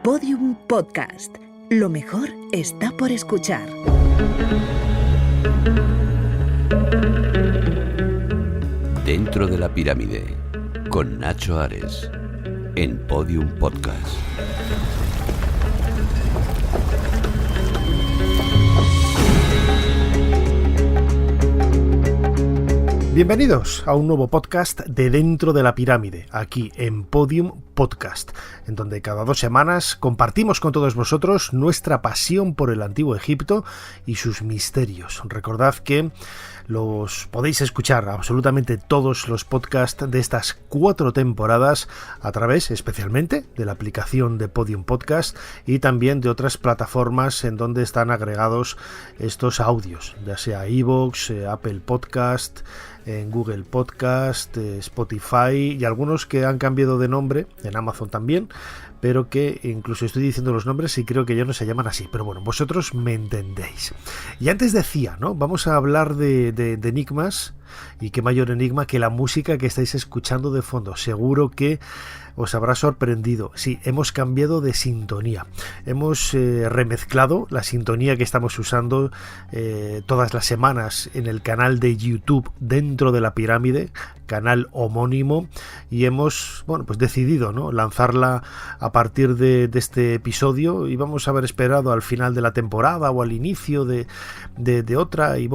Podium Podcast. Lo mejor está por escuchar. Dentro de la pirámide, con Nacho Ares, en Podium Podcast. Bienvenidos a un nuevo podcast de Dentro de la Pirámide, aquí en Podium Podcast, en donde cada 2 semanas compartimos con todos vosotros nuestra pasión por el Antiguo Egipto y sus misterios. Recordad que los podéis escuchar absolutamente todos los podcasts de estas 4 temporadas a través especialmente de la aplicación de Podium Podcast y también de otras plataformas en donde están agregados estos audios, ya sea iVoox, Apple Podcast, en Google Podcast, Spotify y algunos que han cambiado de nombre, en Amazon también, pero que incluso estoy diciendo los nombres y creo que ya no se llaman así, pero bueno, vosotros me entendéis. Y antes decía, ¿no? Vamos a hablar de enigmas, y qué mayor enigma que la música que estáis escuchando de fondo. Seguro que os habrá sorprendido. Sí, hemos cambiado de sintonía. Hemos remezclado la sintonía que estamos usando todas las semanas en el canal de YouTube Dentro de la Pirámide, canal homónimo, y hemos decidido, ¿no?, lanzarla a partir de este episodio, y vamos a haber esperado al final de la temporada o al inicio de otra, y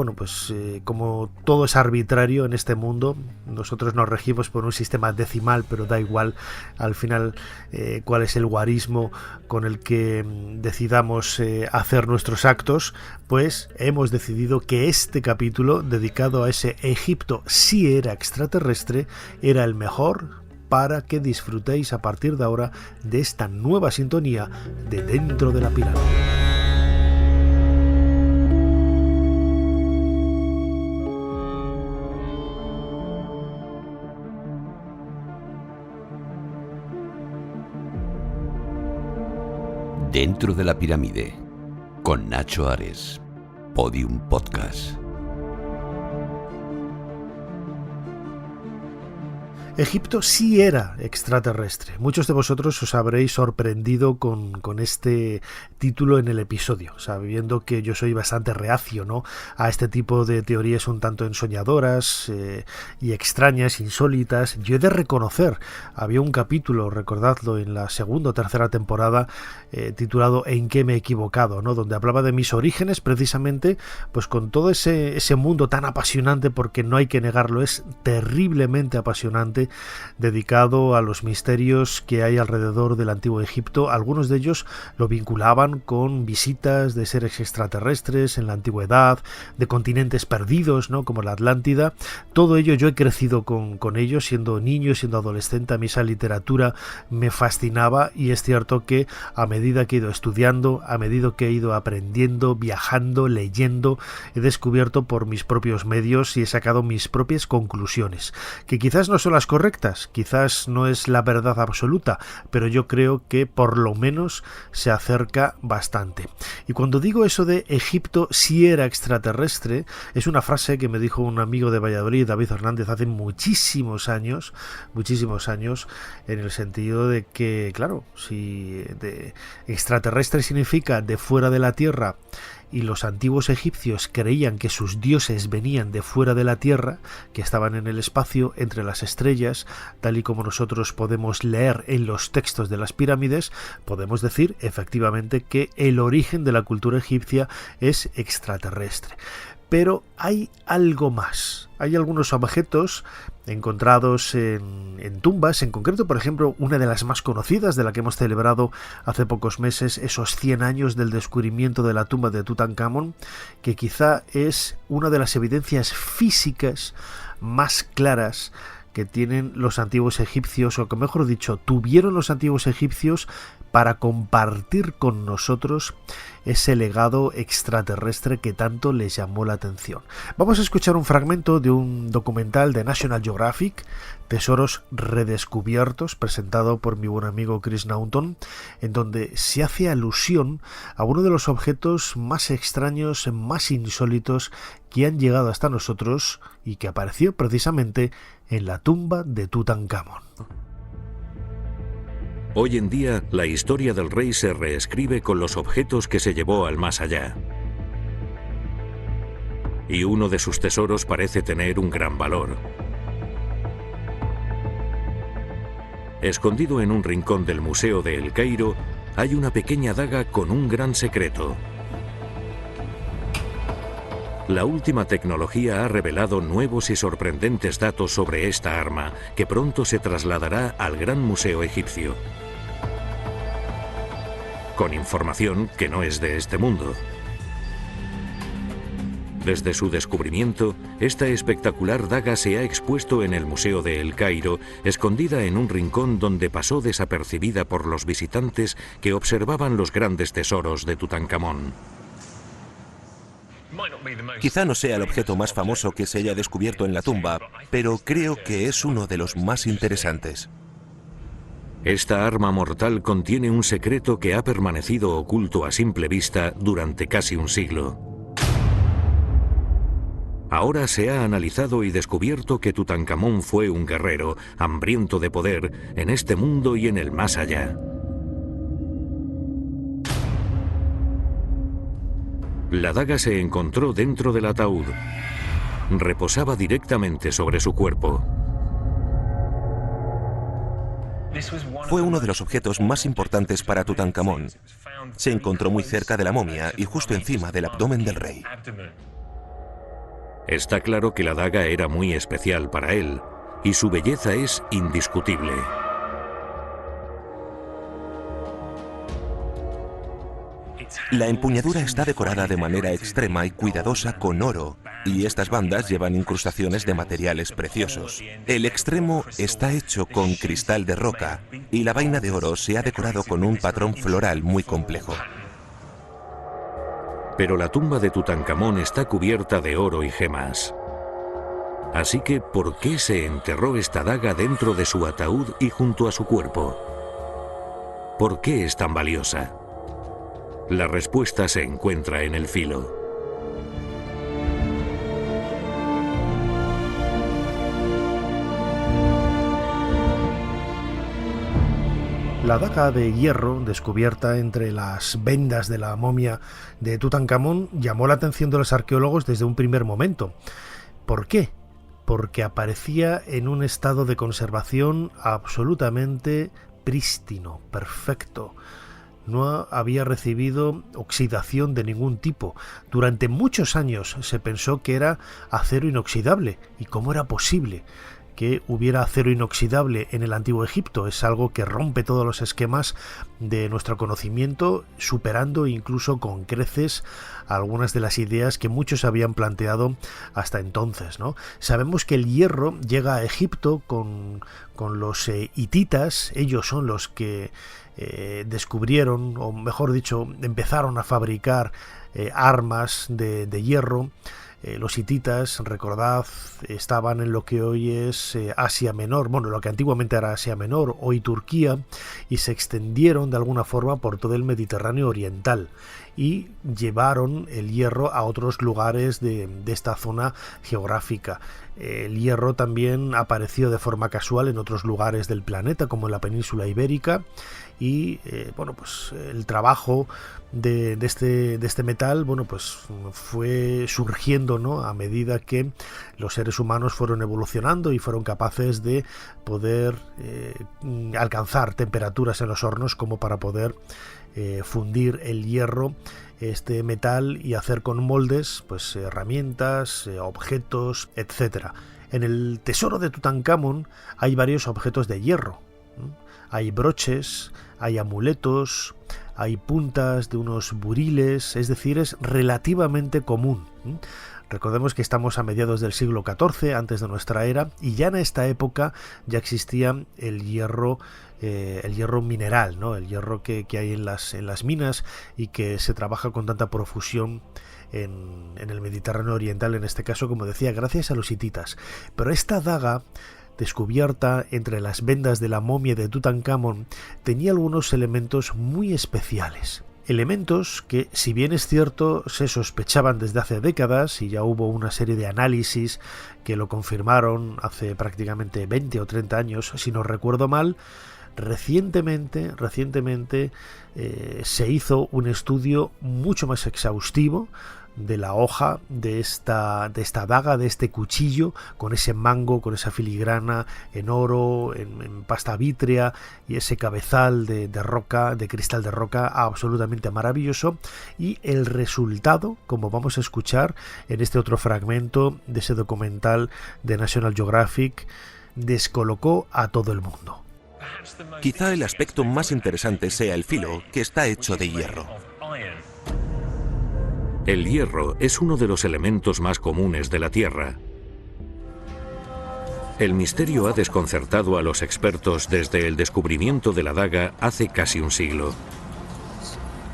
como todo es arbitrario en este mundo, nosotros nos regimos por un sistema decimal, pero da igual al final cuál es el guarismo con el que decidamos hacer nuestros actos, pues hemos decidido que este capítulo dedicado a ese Egipto sí era extraterrestre era el mejor para que disfrutéis a partir de ahora de esta nueva sintonía de Dentro de la Pirámide. Dentro de la pirámide, con Nacho Ares, Podium Podcast. Egipto sí era extraterrestre. Muchos de vosotros os habréis sorprendido con este título en el episodio, sabiendo que yo soy bastante reacio, ¿no?, a este tipo de teorías un tanto ensoñadoras y extrañas, insólitas. Yo he de reconocer, había un capítulo, recordadlo, en la 2ª o 3ª temporada titulado ¿En qué me he equivocado?, ¿no?, donde hablaba de mis orígenes precisamente, pues con todo ese mundo tan apasionante, porque no hay que negarlo, es terriblemente apasionante, dedicado a los misterios que hay alrededor del Antiguo Egipto. Algunos de ellos lo vinculaban con visitas de seres extraterrestres en la antigüedad, de continentes perdidos, ¿no?, como la Atlántida. Todo ello yo he crecido con ello, siendo niño, siendo adolescente. A mí esa literatura me fascinaba, y es cierto que a medida que he ido estudiando, a medida que he ido aprendiendo, viajando, leyendo, he descubierto por mis propios medios y he sacado mis propias conclusiones, que quizás no son las correctas, quizás no es la verdad absoluta, pero yo creo que por lo menos se acerca bastante. Y cuando digo eso de Egipto sí era extraterrestre, es una frase que me dijo un amigo de Valladolid, David Hernández, hace muchísimos años, en el sentido de que, claro, si de extraterrestre significa de fuera de la Tierra, y los antiguos egipcios creían que sus dioses venían de fuera de la Tierra, que estaban en el espacio entre las estrellas, tal y como nosotros podemos leer en los textos de las pirámides, podemos decir efectivamente que el origen de la cultura egipcia es extraterrestre. Pero hay algo más. Hay algunos objetos encontrados en tumbas, en concreto, por ejemplo, una de las más conocidas, de la que hemos celebrado hace pocos meses esos 100 años del descubrimiento de la tumba de Tutankamón, que quizá es una de las evidencias físicas más claras que tienen los antiguos egipcios, o que mejor dicho, tuvieron los antiguos egipcios para compartir con nosotros ese legado extraterrestre que tanto les llamó la atención. Vamos a escuchar un fragmento de un documental de National Geographic, Tesoros redescubiertos, presentado por mi buen amigo Chris Naunton, en donde se hace alusión a uno de los objetos más extraños, más insólitos que han llegado hasta nosotros y que apareció precisamente en la tumba de Tutankamón. Hoy en día, la historia del rey se reescribe con los objetos que se llevó al más allá. Y uno de sus tesoros parece tener un gran valor. Escondido en un rincón del Museo de El Cairo, hay una pequeña daga con un gran secreto. La última tecnología ha revelado nuevos y sorprendentes datos sobre esta arma, que pronto se trasladará al Gran Museo Egipcio. Con información que no es de este mundo. Desde su descubrimiento, esta espectacular daga se ha expuesto en el Museo de El Cairo, escondida en un rincón donde pasó desapercibida por los visitantes que observaban los grandes tesoros de Tutankamón. Quizá no sea el objeto más famoso que se haya descubierto en la tumba, pero creo que es uno de los más interesantes. Esta arma mortal contiene un secreto que ha permanecido oculto a simple vista durante casi un siglo. Ahora se ha analizado y descubierto que Tutankamón fue un guerrero, hambriento de poder, en este mundo y en el más allá. La daga se encontró dentro del ataúd. Reposaba directamente sobre su cuerpo. Fue uno de los objetos más importantes para Tutankamón. Se encontró muy cerca de la momia y justo encima del abdomen del rey. Está claro que la daga era muy especial para él, y su belleza es indiscutible. La empuñadura está decorada de manera extrema y cuidadosa con oro, y estas bandas llevan incrustaciones de materiales preciosos. El extremo está hecho con cristal de roca, y la vaina de oro se ha decorado con un patrón floral muy complejo. Pero la tumba de Tutankamón está cubierta de oro y gemas. Así que, ¿por qué se enterró esta daga dentro de su ataúd y junto a su cuerpo? ¿Por qué es tan valiosa? La respuesta se encuentra en el filo. La daga de hierro, descubierta entre las vendas de la momia de Tutankamón, llamó la atención de los arqueólogos desde un primer momento. ¿Por qué? Porque aparecía en un estado de conservación absolutamente prístino, perfecto. No había recibido oxidación de ningún tipo. Durante muchos años se pensó que era acero inoxidable. ¿Y cómo era posible que hubiera acero inoxidable en el Antiguo Egipto? Es algo que rompe todos los esquemas de nuestro conocimiento, superando incluso con creces algunas de las ideas que muchos habían planteado hasta entonces, ¿no? Sabemos que el hierro llega a Egipto con los hititas. Ellos son los que descubrieron, o mejor dicho, empezaron a fabricar armas de hierro. Los hititas, recordad, estaban en lo que hoy es Asia Menor, bueno, lo que antiguamente era Asia Menor, hoy Turquía, y se extendieron de alguna forma por todo el Mediterráneo oriental y llevaron el hierro a otros lugares de esta zona geográfica. El hierro también apareció de forma casual en otros lugares del planeta, como en la península ibérica, y bueno, pues el trabajo de este metal, bueno, pues fue surgiendo, ¿no?, a medida que los seres humanos fueron evolucionando y fueron capaces de poder alcanzar temperaturas en los hornos como para poder fundir el hierro, este metal, y hacer con moldes pues herramientas, objetos, etcétera. En el tesoro de Tutankamón hay varios objetos de hierro. Hay broches, hay amuletos, hay puntas de unos buriles, es decir, es relativamente común. Recordemos que estamos a mediados del siglo XIV, antes de nuestra era, y ya en esta época ya existía el hierro mineral, ¿no? El hierro que hay en las minas y que se trabaja con tanta profusión en el Mediterráneo oriental, en este caso, como decía, gracias a los hititas. Pero esta daga, descubierta entre las vendas de la momia de Tutankamón, tenía algunos elementos muy especiales. Elementos que, si bien es cierto, se sospechaban desde hace décadas, y ya hubo una serie de análisis que lo confirmaron hace prácticamente 20 o 30 años, si no recuerdo mal, Recientemente se hizo un estudio mucho más exhaustivo de la hoja de esta daga, de este cuchillo, con ese mango, con esa filigrana en oro, en pasta vítrea, y ese cabezal de roca, de cristal de roca, absolutamente maravilloso. Y el resultado, como vamos a escuchar en este otro fragmento de ese documental de National Geographic, descolocó a todo el mundo. Quizá el aspecto más interesante sea el filo, que está hecho de hierro. El hierro es uno de los elementos más comunes de la Tierra. El misterio ha desconcertado a los expertos desde el descubrimiento de la daga hace casi un siglo.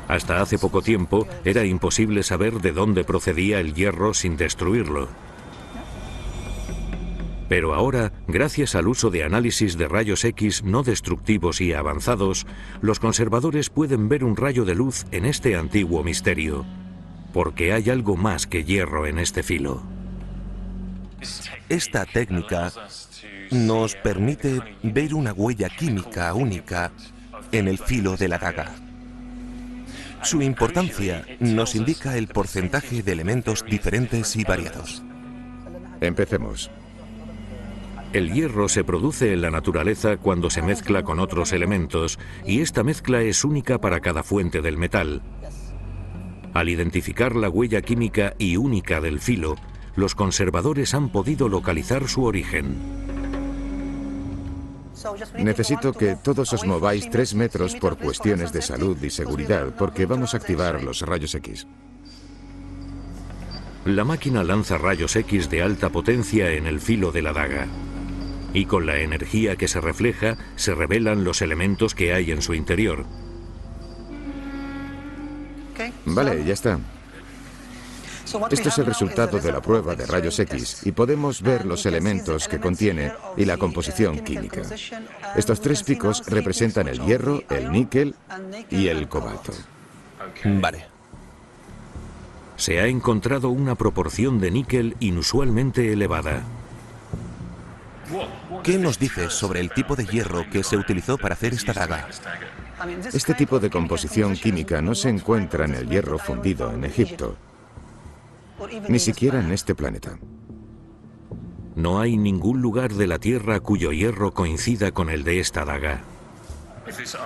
Hasta hace poco tiempo era imposible saber de dónde procedía el hierro sin destruirlo. Pero ahora, gracias al uso de análisis de rayos X no destructivos y avanzados, los conservadores pueden ver un rayo de luz en este antiguo misterio. Porque hay algo más que hierro en este filo. Esta técnica nos permite ver una huella química única en el filo de la daga. Su importancia nos indica el porcentaje de elementos diferentes y variados. Empecemos. El hierro se produce en la naturaleza cuando se mezcla con otros elementos, y esta mezcla es única para cada fuente del metal. Al identificar la huella química y única del filo, los conservadores han podido localizar su origen. Necesito que todos os mováis 3 metros por cuestiones de salud y seguridad, porque vamos a activar los rayos X. La máquina lanza rayos X de alta potencia en el filo de la daga. Y con la energía que se refleja, se revelan los elementos que hay en su interior. Vale, ya está. Esto es el resultado de la prueba de rayos X y podemos ver los elementos que contiene y la composición química. Estos 3 picos representan el hierro, el níquel y el cobalto. Vale. Se ha encontrado una proporción de níquel inusualmente elevada. ¿Qué nos dices sobre el tipo de hierro que se utilizó para hacer esta daga? Este tipo de composición química no se encuentra en el hierro fundido en Egipto, ni siquiera en este planeta. No hay ningún lugar de la Tierra cuyo hierro coincida con el de esta daga.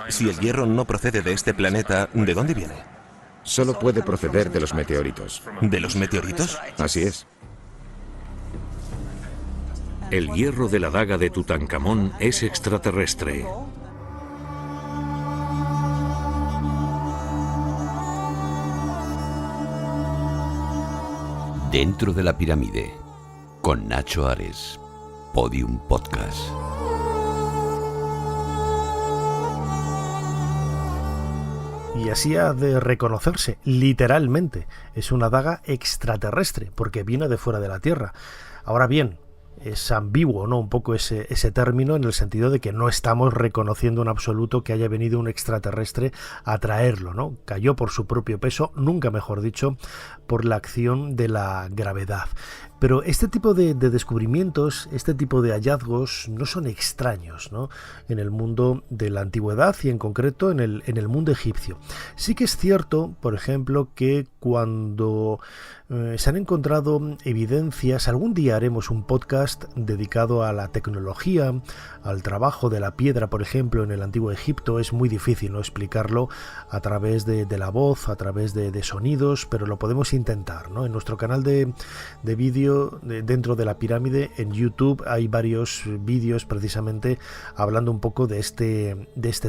Si el hierro no procede de este planeta, ¿de dónde viene? Solo puede proceder de los meteoritos. ¿De los meteoritos? Así es. El hierro de la daga de Tutankamón es extraterrestre. Dentro de la pirámide, con Nacho Ares, Podium Podcast. Y así ha de reconocerse, literalmente, es una daga extraterrestre, porque viene de fuera de la Tierra. Ahora bien, es ambiguo, ¿no? Un poco ese término, en el sentido de que no estamos reconociendo en absoluto que haya venido un extraterrestre a traerlo, ¿no? Cayó por su propio peso, nunca mejor dicho, por la acción de la gravedad. Pero este tipo de descubrimientos, este tipo de hallazgos no son extraños, ¿no? En el mundo de la antigüedad y en concreto en el mundo egipcio. Sí que es cierto, por ejemplo, que cuando se han encontrado evidencias, algún día haremos un podcast dedicado a la tecnología, al trabajo de la piedra, por ejemplo, en el antiguo Egipto. Es muy difícil, ¿no?, explicarlo a través de la voz, a través de sonidos, pero lo podemos intentar, ¿no? En nuestro canal de vídeo dentro de la pirámide en YouTube hay varios vídeos precisamente hablando un poco de este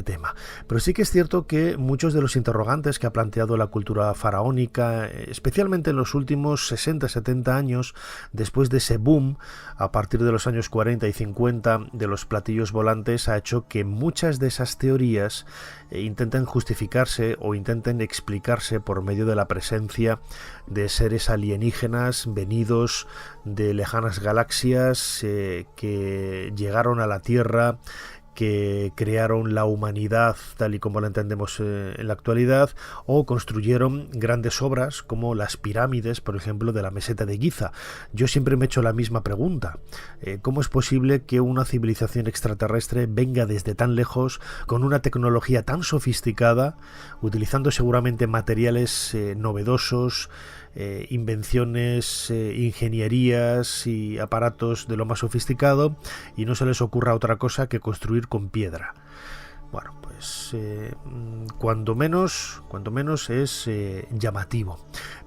tema. Pero sí que es cierto que muchos de los interrogantes que ha planteado la cultura faraónica, especialmente en los últimos 60-70 años, después de ese boom a partir de los años 40 y 50 de los platillos volantes, ha hecho que muchas de esas teorías intenten justificarse o intenten explicarse por medio de la presencia de seres alienígenas venidos de lejanas galaxias que llegaron a la Tierra, que crearon la humanidad tal y como la entendemos en la actualidad, o construyeron grandes obras como las pirámides, por ejemplo, de la meseta de Giza. Yo siempre me he hecho la misma pregunta. ¿Cómo es posible que una civilización extraterrestre venga desde tan lejos, con una tecnología tan sofisticada, utilizando seguramente materiales novedosos, invenciones, ingenierías y aparatos de lo más sofisticado, y no se les ocurra otra cosa que construir con piedra? Bueno, pues cuando menos es llamativo.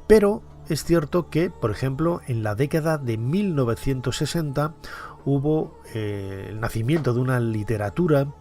Pero es cierto que, por ejemplo, en la década de 1960 hubo el nacimiento de una literatura,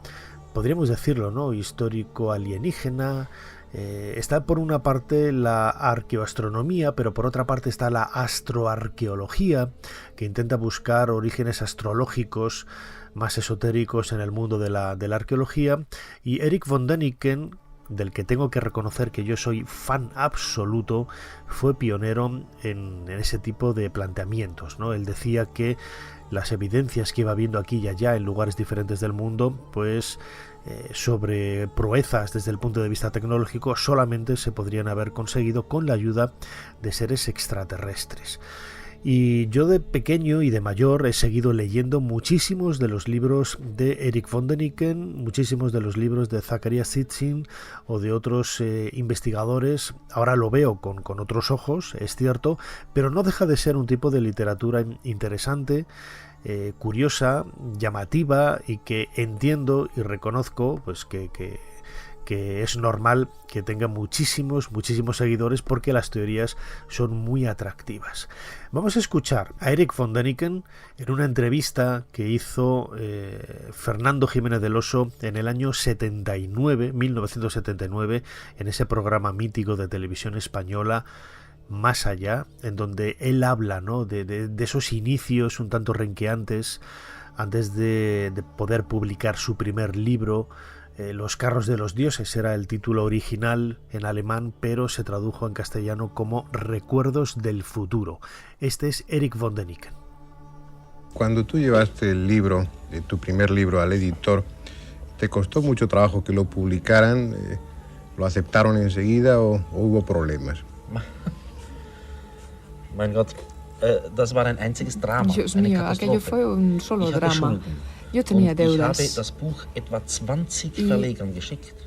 podríamos decirlo, ¿no?, histórico alienígena. Está por una parte la arqueoastronomía, pero por otra parte está la astroarqueología, que intenta buscar orígenes astrológicos más esotéricos en el mundo de la arqueología. Y Erich von Däniken, del que tengo que reconocer que yo soy fan absoluto, fue pionero en ese tipo de planteamientos, ¿no? Él decía que las evidencias que iba viendo aquí y allá en lugares diferentes del mundo, pues sobre proezas desde el punto de vista tecnológico, solamente se podrían haber conseguido con la ayuda de seres extraterrestres. Y yo de pequeño y de mayor he seguido leyendo muchísimos de los libros de Erich von Däniken, muchísimos de los libros de Zecharia Sitchin o de otros investigadores. Ahora lo veo con otros ojos, es cierto, pero no deja de ser un tipo de literatura interesante, curiosa, llamativa, y que entiendo y reconozco pues que es normal que tenga muchísimos seguidores, porque las teorías son muy atractivas. Vamos a escuchar a Erich von Däniken en una entrevista que hizo Fernando Jiménez del Oso en el año 1979, en ese programa mítico de televisión española, Más Allá, en donde él habla, ¿no?, de esos inicios un tanto renqueantes antes de poder publicar su primer libro. Los carros de los dioses era el título original en alemán, pero se tradujo en castellano como Recuerdos del futuro. Este es Erich von Däniken. Cuando tú llevaste el libro, tu primer libro, al editor, ¿te costó mucho trabajo que lo publicaran? ¿Lo aceptaron enseguida o hubo problemas? Dios mío, aquello fue un solo drama. Yo tenía deudas.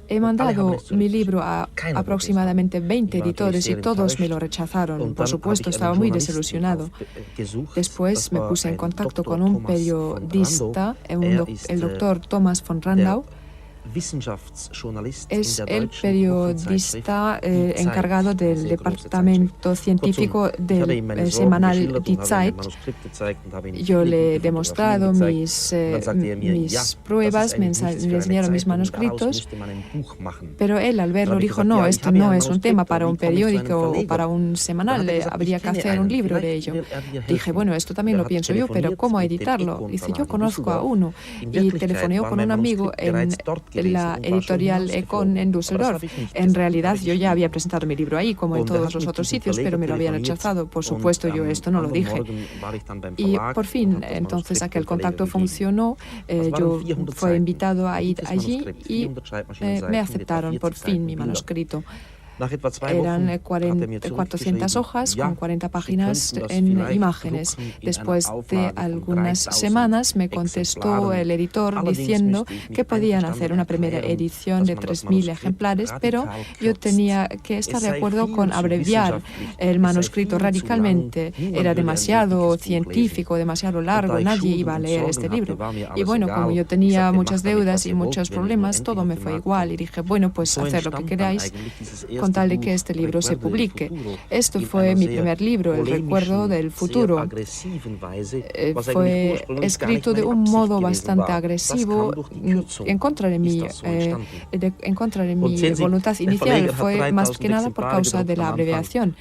He mandado mi libro a aproximadamente 20 editores y todos me lo rechazaron. Por supuesto, estaba muy desilusionado. Después me puse en contacto con un periodista, el doctor Thomas von Randau. Es el periodista encargado del departamento científico del semanal Die Zeit. Yo le he demostrado mis pruebas, me enseñaron mis manuscritos, pero él, al verlo, dijo: no, esto no es un tema para un periódico o para un semanal, habría que hacer un libro de ello. Dije: bueno, esto también lo pienso yo, pero ¿cómo editarlo? Dice: yo conozco a uno, y telefoneó con un amigo en la editorial Econ en Düsseldorf. En realidad yo ya había presentado mi libro ahí, como en todos los otros sitios, pero me lo habían rechazado. Por supuesto, yo esto no lo dije. Y por fin, entonces aquel contacto funcionó. Yo fui invitado a ir allí y me aceptaron por fin mi manuscrito. Eran 400 hojas con 40 páginas en imágenes. Después de algunas semanas me contestó el editor diciendo que podían hacer una primera edición de 3.000 ejemplares, pero yo tenía que estar de acuerdo con abreviar el manuscrito radicalmente. Era demasiado científico, demasiado largo, nadie iba a leer este libro. Y bueno, como yo tenía muchas deudas y muchos problemas, todo me fue igual, y dije: bueno, pues haced lo que queráis, con tal de que este libro se publique. Esto fue mi primer libro, El Recuerdo del Futuro. Fue escrito de un modo bastante agresivo, en contra de mi voluntad inicial. Fue más que nada por causa de la abreviación.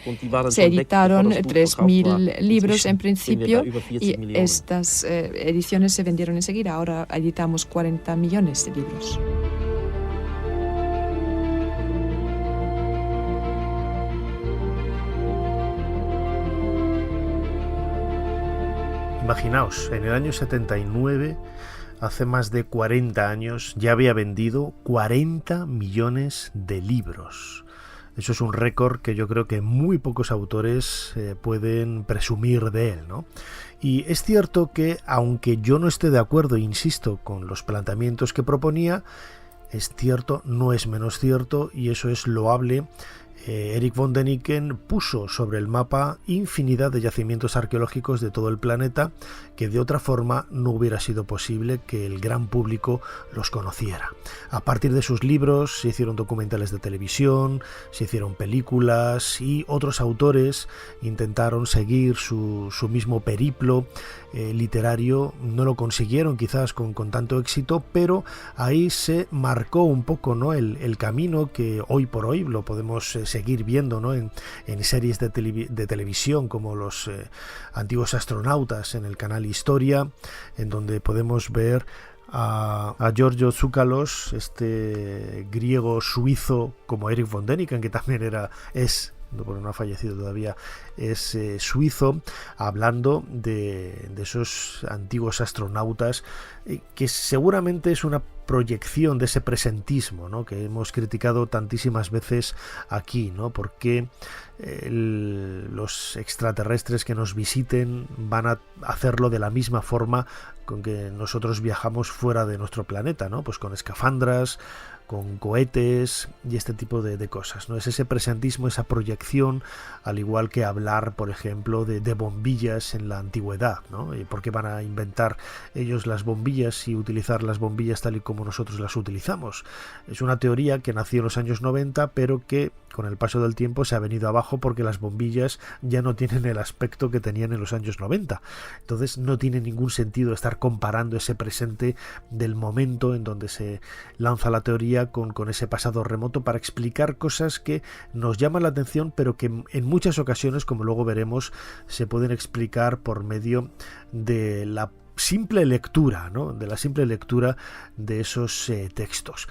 Se editaron 3.000 libros en principio, y estas ediciones se vendieron enseguida. Ahora editamos 40 millones de libros. Imaginaos, en el año 79 hace más de 40 años, ya había vendido 40 millones de libros. Eso es un récord que yo creo que muy pocos autores pueden presumir de él, ¿no? Y es cierto que, aunque yo no esté de acuerdo, insisto, con los planteamientos que proponía, es cierto, no es menos cierto, y eso es loable. Erich von Däniken puso sobre el mapa infinidad de yacimientos arqueológicos de todo el planeta que de otra forma no hubiera sido posible que el gran público los conociera. A partir de sus libros se hicieron documentales de televisión, se hicieron películas y otros autores intentaron seguir su mismo periplo literario. No lo consiguieron quizás con tanto éxito, pero ahí se marcó un poco, ¿no?, el camino que hoy por hoy lo podemos seguir viendo, ¿no?, en series de televisión como los antiguos astronautas en el canal Historia, en donde podemos ver a Giorgio Tsoukalos, este griego suizo, como Erich von Däniken, que también no ha fallecido todavía, es suizo, hablando de esos antiguos astronautas, que seguramente es una proyección de ese presentismo, ¿no?, que hemos criticado tantísimas veces aquí, ¿no? Porque los extraterrestres que nos visiten van a hacerlo de la misma forma con que nosotros viajamos fuera de nuestro planeta, ¿no? Pues con escafandras, con cohetes y este tipo de cosas, ¿no? Es ese presentismo, esa proyección, al igual que hablar, por ejemplo, de bombillas en la antigüedad, ¿no? ¿Y por qué van a inventar ellos las bombillas y utilizar las bombillas tal y como nosotros las utilizamos? Es una teoría que nació en los años 90, pero que con el paso del tiempo se ha venido abajo porque las bombillas ya no tienen el aspecto que tenían en los años 90. Entonces no tiene ningún sentido estar comparando ese presente del momento en donde se lanza la teoría con ese pasado remoto para explicar cosas que nos llaman la atención, pero que en muchas ocasiones, como luego veremos, se pueden explicar por medio de la simple lectura, ¿no?, de la simple lectura de esos textos.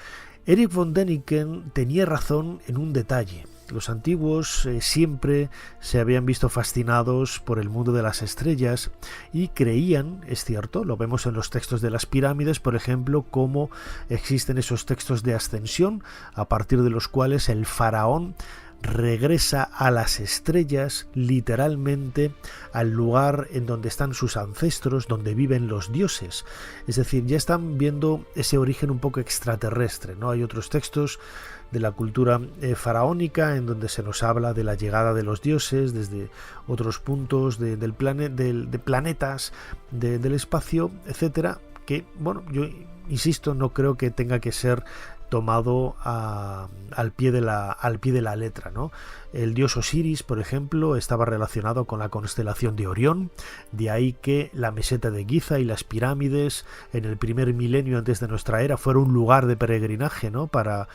Erich von Däniken tenía razón en un detalle. Los antiguos siempre se habían visto fascinados por el mundo de las estrellas y creían, es cierto, lo vemos en los textos de las pirámides, por ejemplo, cómo existen esos textos de ascensión a partir de los cuales el faraón regresa a las estrellas, literalmente al lugar en donde están sus ancestros, donde viven los dioses. Es decir, ya están viendo ese origen un poco extraterrestre, ¿no? Hay otros textos de la cultura faraónica en donde se nos habla de la llegada de los dioses desde otros puntos de planetas, del espacio, etcétera, que, bueno, yo insisto, no creo que tenga que ser tomado al pie de la letra, ¿no? El dios Osiris, por ejemplo, estaba relacionado con la constelación de Orión, de ahí que la meseta de Giza y las pirámides en el primer milenio antes de nuestra era fueron un lugar de peregrinaje, ¿no?, para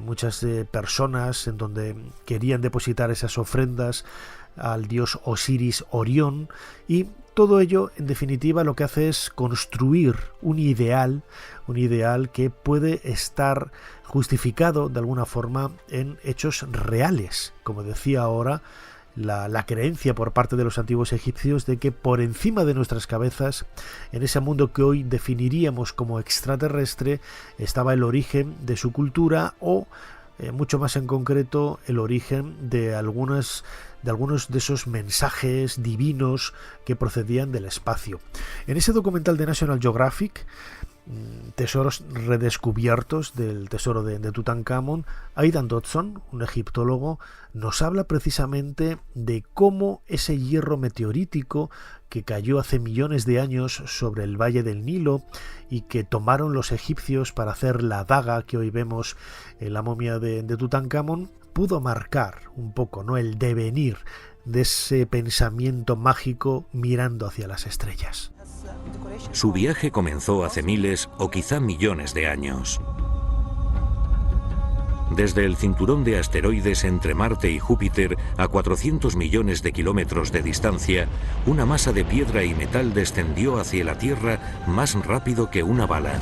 muchas personas, en donde querían depositar esas ofrendas al dios Osiris Orión. Y todo ello, en definitiva, lo que hace es construir un ideal que puede estar justificado de alguna forma en hechos reales. Como decía ahora, la creencia por parte de los antiguos egipcios de que por encima de nuestras cabezas, en ese mundo que hoy definiríamos como extraterrestre, estaba el origen de su cultura o, mucho más en concreto, el origen de algunos de esos mensajes divinos que procedían del espacio. En ese documental de National Geographic, Tesoros redescubiertos del tesoro de Tutankamón, Aidan Dodson, un egiptólogo, nos habla precisamente de cómo ese hierro meteorítico que cayó hace millones de años sobre el valle del Nilo y que tomaron los egipcios para hacer la daga que hoy vemos en la momia de Tutankamón, pudo marcar un poco, ¿no?, el devenir de ese pensamiento mágico mirando hacia las estrellas. Su viaje comenzó hace miles o quizá millones de años. Desde el cinturón de asteroides entre Marte y Júpiter, a 400 millones de kilómetros de distancia, una masa de piedra y metal descendió hacia la Tierra más rápido que una bala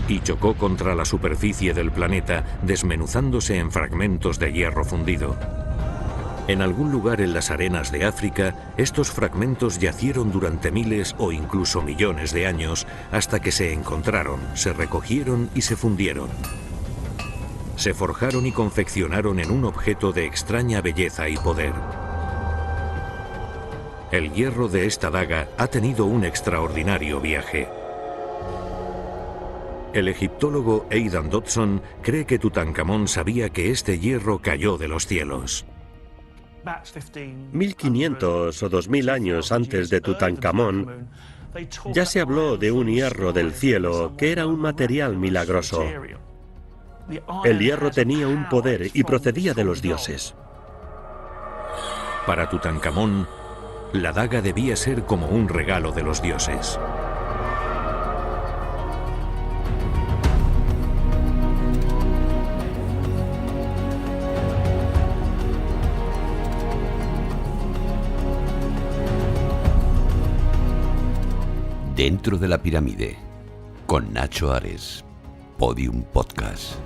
y chocó contra la superficie del planeta, desmenuzándose en fragmentos de hierro fundido. En algún lugar en las arenas de África, estos fragmentos yacieron durante miles o incluso millones de años hasta que se encontraron, se recogieron y se fundieron. Se forjaron y confeccionaron en un objeto de extraña belleza y poder. El hierro de esta daga ha tenido un extraordinario viaje. El egiptólogo Aidan Dodson cree que Tutankamón sabía que este hierro cayó de los cielos. 1500 o 2000 años antes de Tutankamón, ya se habló de un hierro del cielo que era un material milagroso. El hierro tenía un poder y procedía de los dioses. Para Tutankamón, la daga debía ser como un regalo de los dioses. Dentro de la pirámide, con Nacho Ares, Podium Podcast.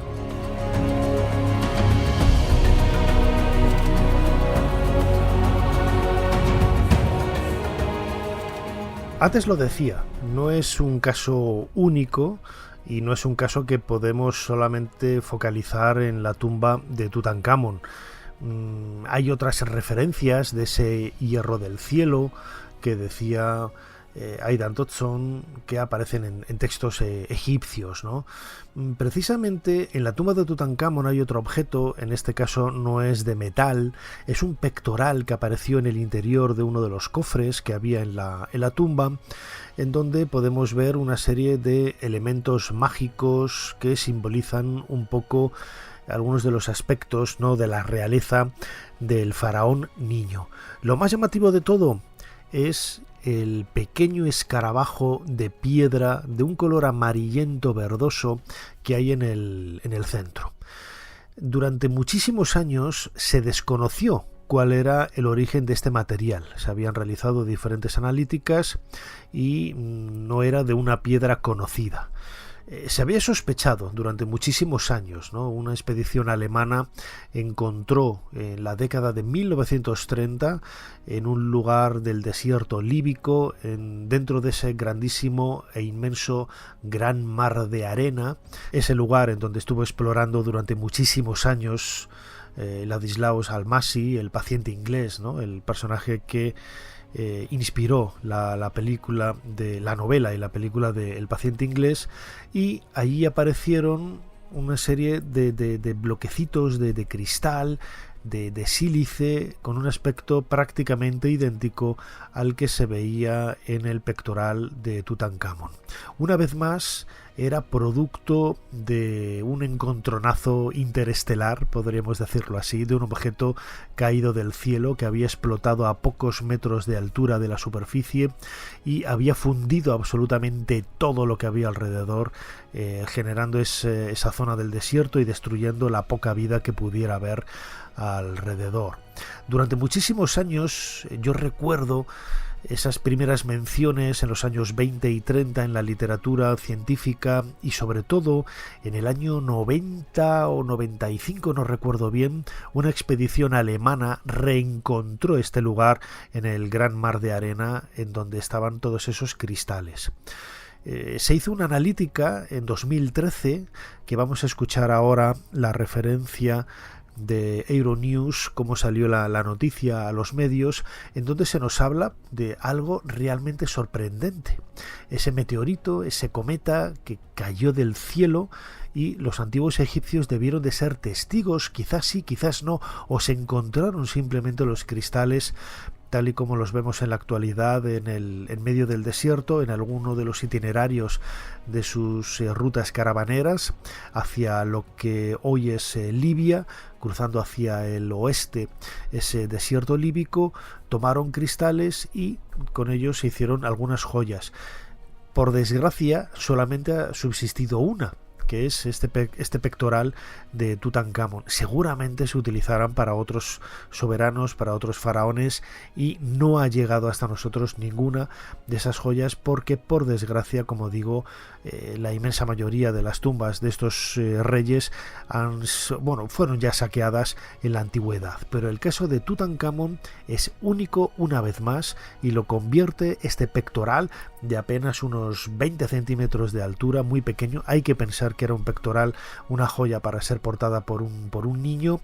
Antes lo decía, no es un caso único y no es un caso que podemos solamente focalizar en la tumba de Tutankamón. Hay otras referencias de ese hierro del cielo que decía Aidan Dodson, que aparecen en textos egipcios, ¿no? Precisamente en la tumba de Tutankamón hay otro objeto, en este caso no es de metal, es un pectoral que apareció en el interior de uno de los cofres que había en la tumba, en donde podemos ver una serie de elementos mágicos que simbolizan un poco algunos de los aspectos, ¿no?, de la realeza del faraón niño. Lo más llamativo de todo es el pequeño escarabajo de piedra de un color amarillento verdoso que hay en el centro. Durante muchísimos años se desconoció cuál era el origen de este material. Se habían realizado diferentes analíticas y no era de una piedra conocida. Se había sospechado durante muchísimos años, ¿no? Una expedición alemana encontró en la década de 1930 en un lugar del desierto líbico, dentro de ese grandísimo e inmenso gran mar de arena, ese lugar en donde estuvo explorando durante muchísimos años Ladislaus Almasi, el paciente inglés, ¿no?, el personaje que inspiró la película de la novela y la película de El paciente inglés, y allí aparecieron una serie de bloquecitos de cristal, de sílice, con un aspecto prácticamente idéntico al que se veía en el pectoral de Tutankamón. Una vez más, era producto de un encontronazo interestelar, podríamos decirlo así, de un objeto caído del cielo que había explotado a pocos metros de altura de la superficie y había fundido absolutamente todo lo que había alrededor, generando esa zona del desierto y destruyendo la poca vida que pudiera haber alrededor. Durante muchísimos años yo recuerdo esas primeras menciones en los años 20 y 30 en la literatura científica, y sobre todo en el año 90 o 95, no recuerdo bien, una expedición alemana reencontró este lugar en el gran mar de arena en donde estaban todos esos cristales. Se hizo una analítica en 2013 que vamos a escuchar ahora la referencia de Euronews, cómo salió la noticia a los medios, en donde se nos habla de algo realmente sorprendente. Ese meteorito, ese cometa que cayó del cielo, y los antiguos egipcios debieron de ser testigos, quizás sí, quizás no, o se encontraron simplemente los cristales tal y como los vemos en la actualidad en medio del desierto, en alguno de los itinerarios de sus rutas caravaneras hacia lo que hoy es Libia, cruzando hacia el oeste ese desierto líbico, tomaron cristales y con ellos se hicieron algunas joyas. Por desgracia, solamente ha subsistido una. que es este pectoral de Tutankamón. Seguramente se utilizarán para otros soberanos, para otros faraones, y no ha llegado hasta nosotros ninguna de esas joyas porque, por desgracia, como digo, la inmensa mayoría de las tumbas de estos reyes fueron ya saqueadas en la antigüedad. Pero el caso de Tutankamón es único una vez más y lo convierte este pectoral de apenas unos 20 centímetros de altura, muy pequeño. Hay que pensar que era un pectoral, una joya para ser portada por un niño.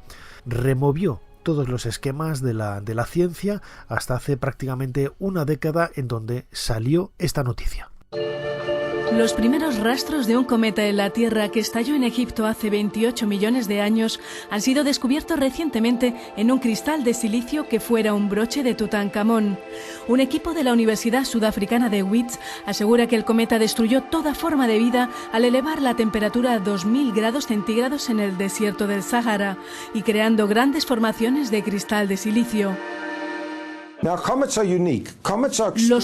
Removió todos los esquemas de la ciencia hasta hace prácticamente una década, en donde salió esta noticia. Los primeros rastros de un cometa en la Tierra que estalló en Egipto hace 28 millones de años han sido descubiertos recientemente en un cristal de silicio que fuera un broche de Tutankamón. Un equipo de la Universidad Sudafricana de Wits asegura que el cometa destruyó toda forma de vida al elevar la temperatura a 2000 grados centígrados en el desierto del Sáhara y creando grandes formaciones de cristal de silicio. Los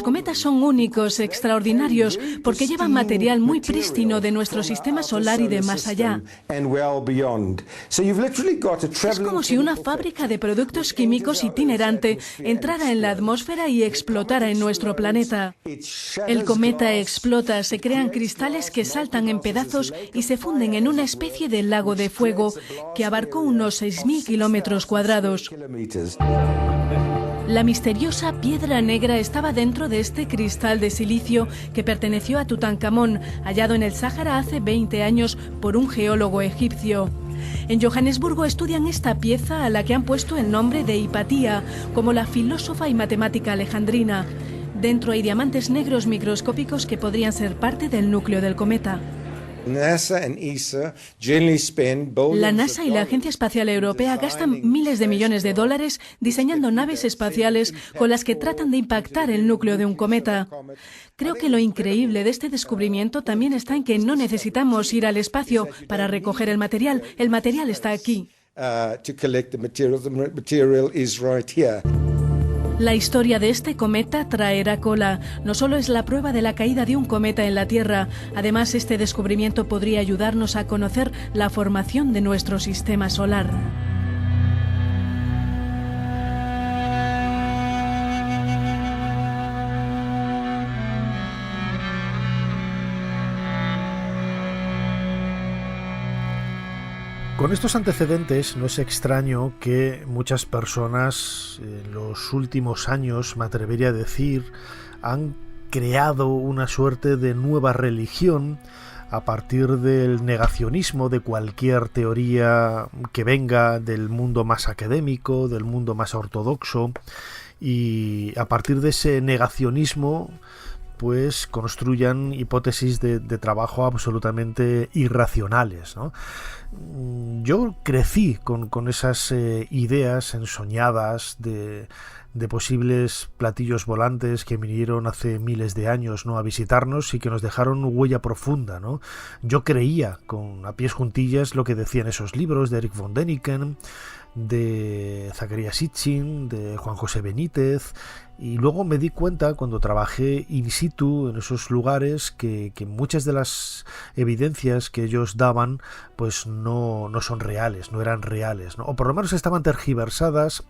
cometas son únicos, extraordinarios, porque llevan material muy prístino de nuestro sistema solar y de más allá. Es como si una fábrica de productos químicos itinerante entrara en la atmósfera y explotara en nuestro planeta. El cometa explota, se crean cristales que saltan en pedazos y se funden en una especie de lago de fuego que abarcó unos 6.000 kilómetros cuadrados. La misteriosa piedra negra estaba dentro de este cristal de silicio que perteneció a Tutankamón, hallado en el Sáhara hace 20 años por un geólogo egipcio. En Johannesburgo estudian esta pieza a la que han puesto el nombre de Hipatia, como la filósofa y matemática alejandrina. Dentro hay diamantes negros microscópicos que podrían ser parte del núcleo del cometa. La NASA y la Agencia Espacial Europea gastan miles de millones de dólares diseñando naves espaciales con las que tratan de impactar el núcleo de un cometa. Creo que lo increíble de este descubrimiento también está en que no necesitamos ir al espacio para recoger el material está aquí. La historia de este cometa traerá cola. No solo es la prueba de la caída de un cometa en la Tierra, además este descubrimiento podría ayudarnos a conocer la formación de nuestro sistema solar. Con estos antecedentes no es extraño que muchas personas en los últimos años, me atrevería a decir, han creado una suerte de nueva religión a partir del negacionismo de cualquier teoría que venga del mundo más académico, del mundo más ortodoxo, y a partir de ese negacionismo pues construyan hipótesis de trabajo absolutamente irracionales, ¿no? Yo crecí con esas ideas ensoñadas de posibles platillos volantes que vinieron hace miles de años, ¿no?, a visitarnos y que nos dejaron huella profunda, ¿no? Yo creía a pies juntillas lo que decían esos libros de Eric von Däniken, de Zacarías Sitchin, de Juan José Benítez, y luego me di cuenta cuando trabajé in situ en esos lugares que muchas de las evidencias que ellos daban pues no son reales, no eran reales, ¿no? O por lo menos estaban tergiversadas,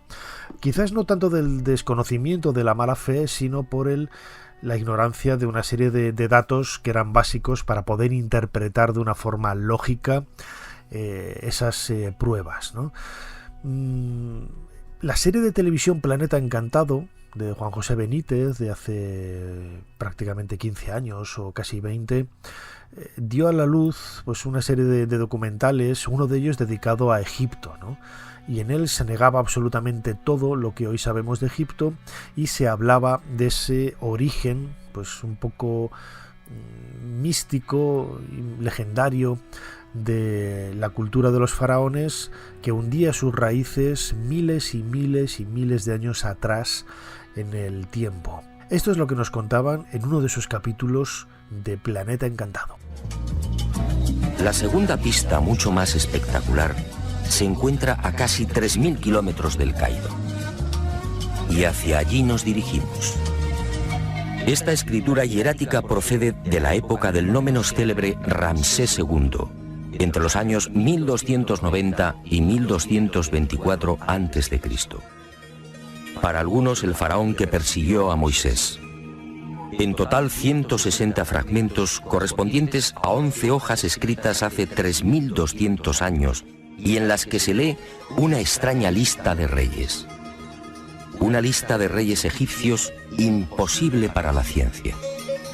quizás no tanto del desconocimiento, de la mala fe, sino por la ignorancia de una serie de datos que eran básicos para poder interpretar de una forma lógica esas pruebas, ¿no? La serie de televisión Planeta Encantado de Juan José Benítez, de hace prácticamente 15 años o casi 20, dio a la luz pues una serie de documentales, uno de ellos dedicado a Egipto, ¿no? Y en él se negaba absolutamente todo lo que hoy sabemos de Egipto y se hablaba de ese origen pues un poco místico y legendario de la cultura de los faraones, que hundía sus raíces miles y miles y miles de años atrás en el tiempo. Esto es lo que nos contaban en uno de sus capítulos de Planeta Encantado. La segunda pista, mucho más espectacular, se encuentra a casi 3.000 kilómetros del Cairo. Y hacia allí nos dirigimos. Esta escritura hierática procede de la época del no menos célebre Ramsés II, entre los años 1290 y 1224 a.C. Para algunos, el faraón que persiguió a Moisés. En total, 160 fragmentos correspondientes a 11 hojas escritas hace 3200 años y en las que se lee una extraña lista de reyes. Una lista de reyes egipcios imposible para la ciencia.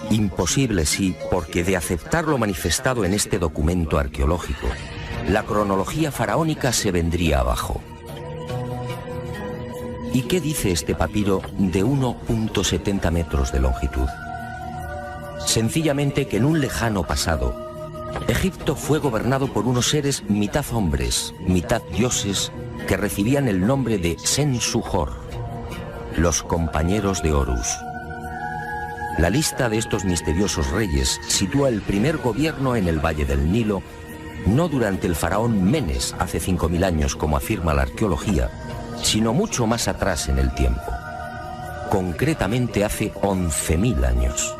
Imposible, sí, porque de aceptar lo manifestado en este documento arqueológico, la cronología faraónica se vendría abajo. ¿Y qué dice este papiro de 1,70 metros de longitud? Sencillamente que en un lejano pasado, Egipto fue gobernado por unos seres mitad hombres, mitad dioses, que recibían el nombre de Sen-Suhor, los compañeros de Horus. La lista de estos misteriosos reyes sitúa el primer gobierno en el Valle del Nilo, no durante el faraón Menes hace 5000 años, como afirma la arqueología, sino mucho más atrás en el tiempo, concretamente hace 11.000 años.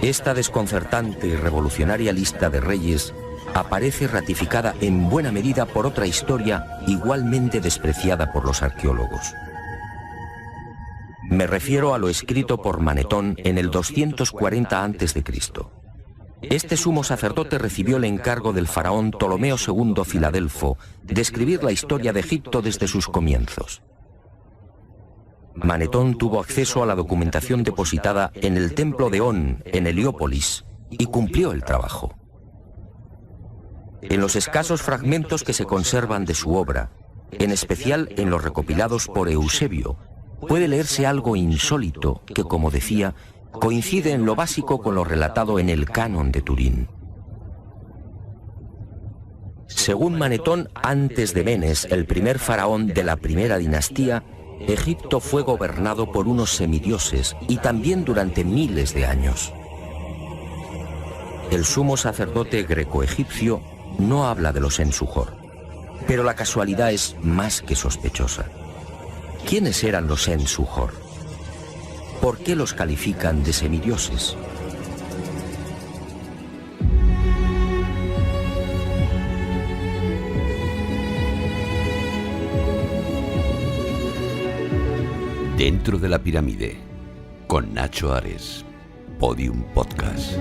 Esta desconcertante y revolucionaria lista de reyes aparece ratificada en buena medida por otra historia igualmente despreciada por los arqueólogos. Me refiero a lo escrito por Manetón en el 240 a.C. Este sumo sacerdote recibió el encargo del faraón Ptolomeo II Filadelfo de escribir la historia de Egipto desde sus comienzos. Manetón tuvo acceso a la documentación depositada en el templo de On, en Heliópolis, y cumplió el trabajo. En los escasos fragmentos que se conservan de su obra, en especial en los recopilados por Eusebio, puede leerse algo insólito que, como decía, coincide en lo básico con lo relatado en el Canon de Turín. Según Manetón, antes de Menes, el primer faraón de la primera dinastía, Egipto fue gobernado por unos semidioses y también durante miles de años. El sumo sacerdote greco-egipcio no habla de los Sen-Suhor, pero la casualidad es más que sospechosa. ¿Quiénes eran los Sen-Suhor? ¿Por qué los califican de semidioses? Dentro de la pirámide, con Nacho Ares, Podium Podcast.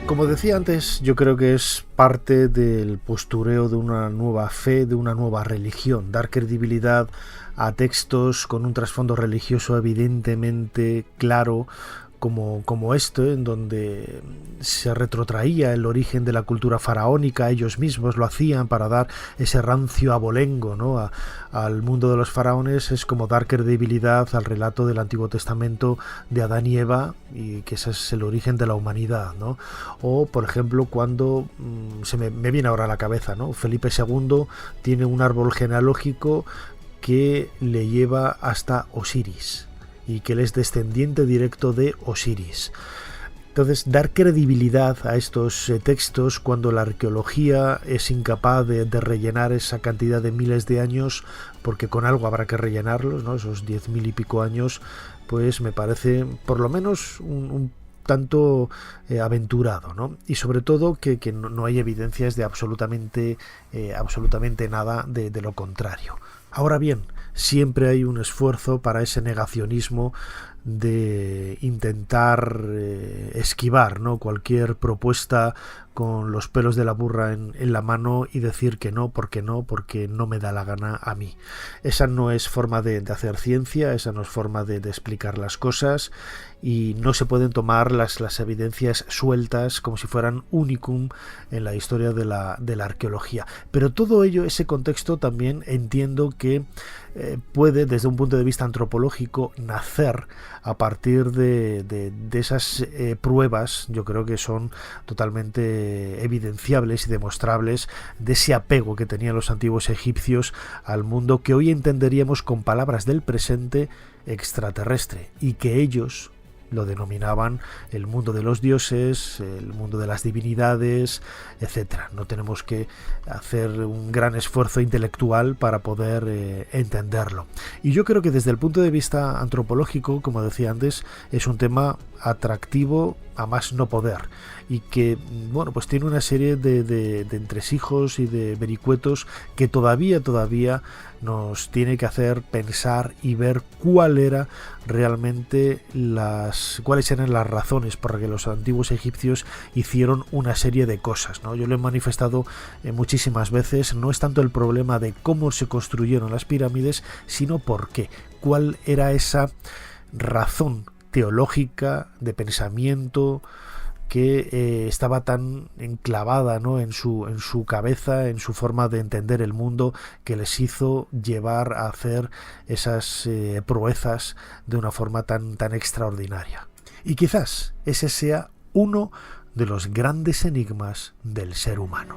Como decía antes, yo creo que es parte del postureo de una nueva fe, de una nueva religión, dar credibilidad a textos con un trasfondo religioso evidentemente claro, como este, en donde se retrotraía el origen de la cultura faraónica. Ellos mismos lo hacían para dar ese rancio abolengo, ¿no?, al mundo de los faraones. Es como dar credibilidad al relato del Antiguo Testamento de Adán y Eva, y que ese es el origen de la humanidad, ¿no? O, por ejemplo, cuando se me viene ahora a la cabeza, ¿no?, Felipe II tiene un árbol genealógico que le lleva hasta Osiris, y que él es descendiente directo de Osiris. Entonces, dar credibilidad a estos textos cuando la arqueología es incapaz de rellenar esa cantidad de miles de años, porque con algo habrá que rellenarlos, ¿no?, esos 10.000 y pico años, pues me parece por lo menos un tanto aventurado, ¿no? Y sobre todo que no hay evidencias de absolutamente nada de lo contrario. Ahora bien, siempre hay un esfuerzo para ese negacionismo de intentar esquivar, ¿no?, cualquier propuesta con los pelos de la burra en la mano y decir que no, porque no me da la gana a mí. Esa no es forma de hacer ciencia, esa no es forma de explicar las cosas, y no se pueden tomar las evidencias sueltas como si fueran unicum en la historia de la arqueología. Pero todo ello, ese contexto, también entiendo que puede, desde un punto de vista antropológico, nacer a partir de esas pruebas, yo creo que son totalmente evidenciables y demostrables, de ese apego que tenían los antiguos egipcios al mundo que hoy entenderíamos con palabras del presente extraterrestre, y que ellos lo denominaban el mundo de los dioses, el mundo de las divinidades, etcétera. No tenemos que hacer un gran esfuerzo intelectual para poder entenderlo. Y yo creo que desde el punto de vista antropológico, como decía antes, es un tema atractivo a más no poder, y que bueno, pues tiene una serie de entresijos y de vericuetos que todavía nos tiene que hacer pensar y ver cuáles eran las razones por las que los antiguos egipcios hicieron una serie de cosas, ¿no? Yo lo he manifestado muchísimas veces. No es tanto el problema de cómo se construyeron las pirámides, sino por qué, cuál era esa razón teológica, de pensamiento, que estaba tan enclavada, ¿no?, en su cabeza, en su forma de entender el mundo, que les hizo llevar a hacer esas proezas de una forma tan extraordinaria. Y quizás ese sea uno de los grandes enigmas del ser humano.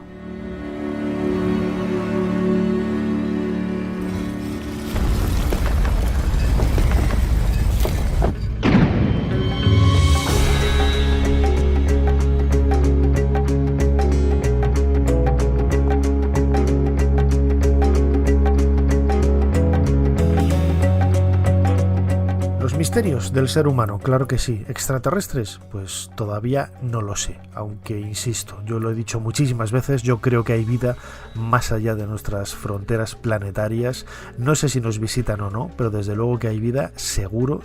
Misterios del ser humano, claro que sí. ¿Extraterrestres? Pues todavía no lo sé, aunque insisto, yo lo he dicho muchísimas veces, yo creo que hay vida más allá de nuestras fronteras planetarias. No sé si nos visitan o no, pero desde luego que hay vida, seguro.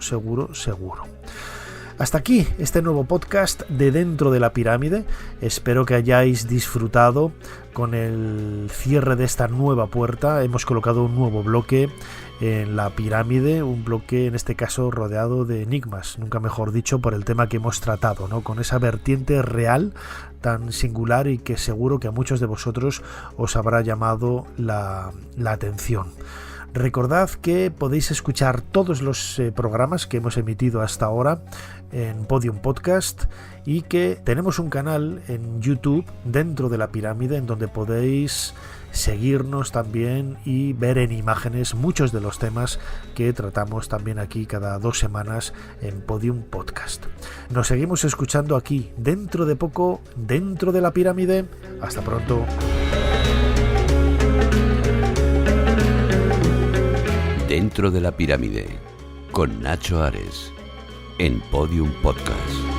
Hasta aquí este nuevo podcast de Dentro de la Pirámide. Espero que hayáis disfrutado con el cierre de esta nueva puerta. Hemos colocado un nuevo bloque en la pirámide, un bloque en este caso rodeado de enigmas, nunca mejor dicho, por el tema que hemos tratado, ¿no?, con esa vertiente real tan singular y que seguro que a muchos de vosotros os habrá llamado la atención. Recordad que podéis escuchar todos los programas que hemos emitido hasta ahora en Podium Podcast, y que tenemos un canal en YouTube, Dentro de la Pirámide, en donde podéis seguirnos también y ver en imágenes muchos de los temas que tratamos también aquí cada 2 semanas en Podium Podcast. Nos seguimos escuchando aquí dentro de poco, Dentro de la Pirámide. Hasta pronto. Dentro de la Pirámide, con Nacho Ares, en Podium Podcast.